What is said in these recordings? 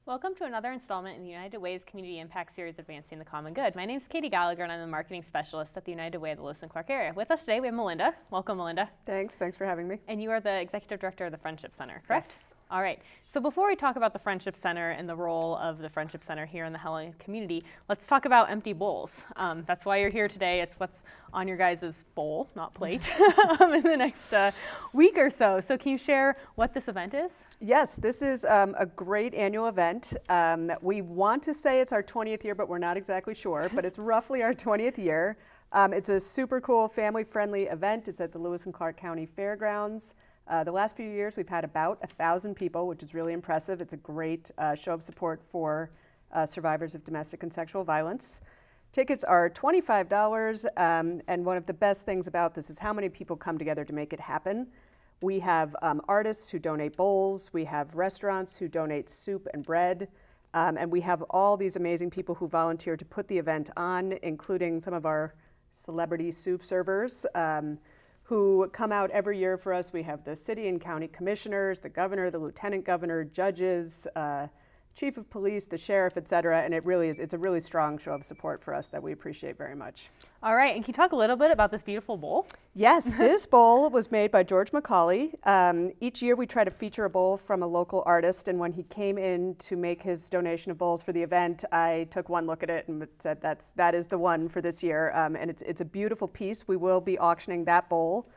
Welcome to another installment in the United Way's Community Impact Series Advancing the Common Good. My name is Katie Gallagher and I'm the Marketing Specialist at the United Way of the Lewis and Clark area. With us today we have Melinda. Welcome, Melinda. Thanks for having me. And you are the Executive Director of the Friendship Center, correct? Yes. All right, so before we talk about the Friendship Center and the role of the Friendship Center here in the Helena community, let's talk about empty bowls. That's why you're here today. It's what's on your guys' bowl, not plate, in the next week or so. So can you share what this event is? Yes, this is a great annual event. We want to say it's our 20th year, but we're not exactly sure, but it's roughly our 20th year. It's a super cool family-friendly event. It's at the Lewis and Clark County Fairgrounds. The last few years we've had about 1,000 people, which is really impressive. It's a great show of support for survivors of domestic and sexual violence. Tickets are $25, and one of the best things about this is how many people come together to make it happen. We have artists who donate bowls, we have restaurants who donate soup and bread, and we have all these amazing people who volunteer to put the event on, including some of our celebrity soup servers who come out every year for us. We have the city and county commissioners, the governor, the lieutenant governor, judges, chief of police, the sheriff, et cetera, and it's a really strong show of support for us that we appreciate very much. All right, and can you talk a little bit about this beautiful bowl? Yes, this bowl was made by George McCauley. Each year we try to feature a bowl from a local artist, and when he came in to make his donation of bowls for the event, I took one look at it and said that is the one for this year, and it's a beautiful piece. We will be auctioning that bowl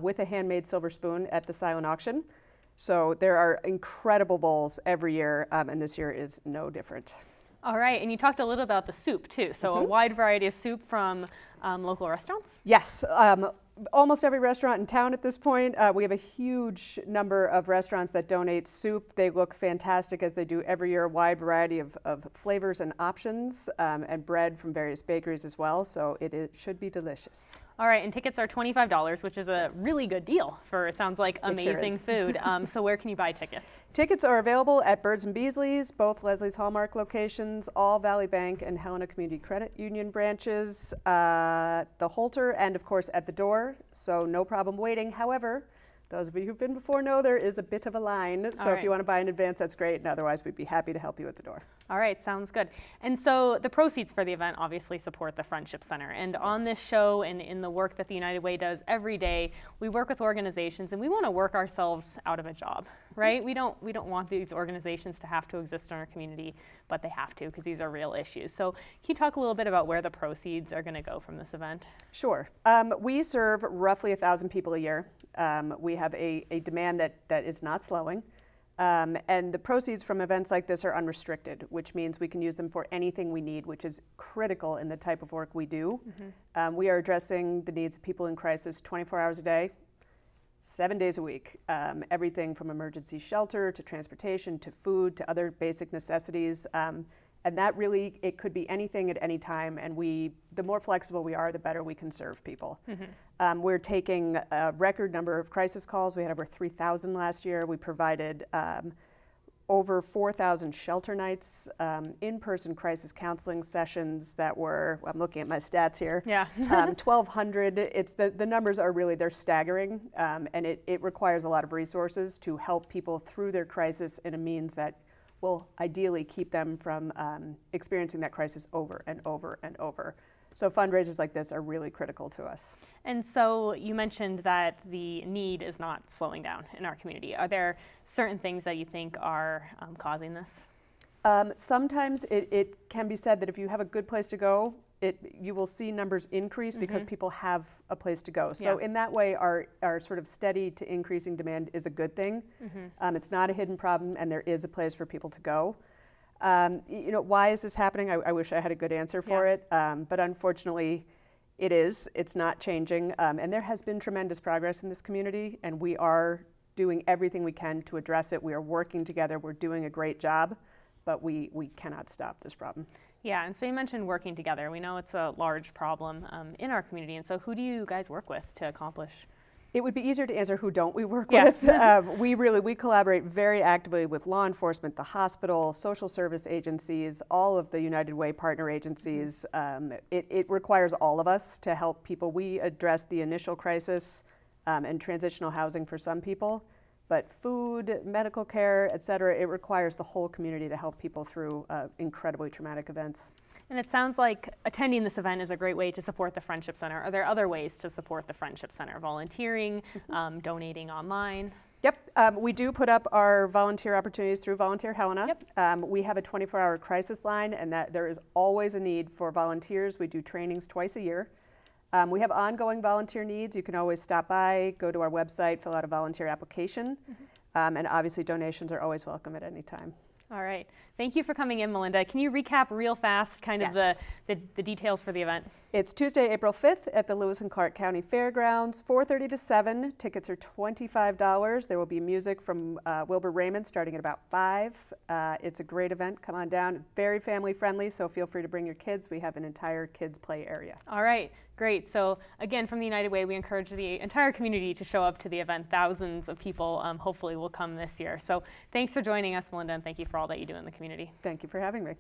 with a handmade silver spoon at the silent auction. So there are incredible bowls every year, and this year is no different. All right, and you talked a little about the soup too. So a wide variety of soup from local restaurants? Yes, almost every restaurant in town at this point. We have a huge number of restaurants that donate soup. They look fantastic, as they do every year, a wide variety of flavors and options, and bread from various bakeries as well, so it should be delicious. All right, and tickets are $25, which is a really good deal for, it sounds like, amazing food. So where can you buy tickets? Tickets are available at Birds and Beasley's, both Leslie's Hallmark locations, all Valley Bank and Helena Community Credit Union branches, the Holter, and of course at the door, so no problem waiting. However, those of you who've been before know there is a bit of a line, so if you want to buy in advance, that's great, and otherwise we'd be happy to help you at the door. All right, sounds good. And so the proceeds for the event obviously support the Friendship Center. And on this show and in the work that the United Way does every day, we work with organizations and we want to work ourselves out of a job, right? We don't want these organizations to have to exist in our community, but they have to because these are real issues. So can you talk a little bit about where the proceeds are going to go from this event? Sure. We serve roughly 1,000 people a year. We have a demand that is not slowing. And the proceeds from events like this are unrestricted, which means we can use them for anything we need, which is critical in the type of work we do. We are addressing the needs of people in crisis 24 hours a day, 7 days a week. Everything from emergency shelter to transportation to food to other basic necessities. And that really, it could be anything at any time, and the more flexible we are, the better we can serve people. We're taking a record number of crisis calls. We had over 3,000 last year. We provided over 4,000 shelter nights, in-person crisis counseling sessions that were, I'm looking at my stats here, 1,200. The numbers are really, they're staggering, and it requires a lot of resources to help people through their crisis in a means that will ideally keep them from experiencing that crisis over and over and over. So fundraisers like this are really critical to us. And so you mentioned that the need is not slowing down in our community. Are there certain things that you think are causing this? Sometimes it can be said that if you have a good place to go, you will see numbers increase because people have a place to go. So in that way, our sort of steady to increasing demand is a good thing. It's not a hidden problem, and there is a place for people to go. You know, why is this happening? I wish I had a good answer for it, but unfortunately, it is. It's not changing, and there has been tremendous progress in this community, and we are doing everything we can to address it. We are working together. We're doing a great job, but we cannot stop this problem. Yeah, and so you mentioned working together. We know it's a large problem in our community, and so who do you guys work with to accomplish? It would be easier to answer who don't we work with. We collaborate very actively with law enforcement, the hospital, social service agencies, all of the United Way partner agencies. It requires all of us to help people. We address the initial crisis and transitional housing for some people. but food, medical care, et cetera, it requires the whole community to help people through incredibly traumatic events. And it sounds like attending this event is a great way to support the Friendship Center. Are there other ways to support the Friendship Center? Volunteering, donating online? Yep, we do put up our volunteer opportunities through Volunteer Helena. Yep. We have a 24-hour crisis line, and that there is always a need for volunteers. We do trainings twice a year. We have ongoing volunteer needs. You can always stop by, go to our website, fill out a volunteer application, and obviously donations are always welcome at any time. All right. Thank you for coming in, Melinda. Can you recap real fast kind of the details for the event? It's Tuesday, April 5th at the Lewis and Clark County Fairgrounds, 4:30 to 7. Tickets are $25. There will be music from Wilbur Raymond starting at about 5. It's a great event. Come on down. Very family friendly, so feel free to bring your kids. We have an entire kids play area. All right. Great. So again, from the United Way, we encourage the entire community to show up to the event. Thousands of people hopefully will come this year. So thanks for joining us, Melinda, and thank you for all that you do in the community. Thank you for having me.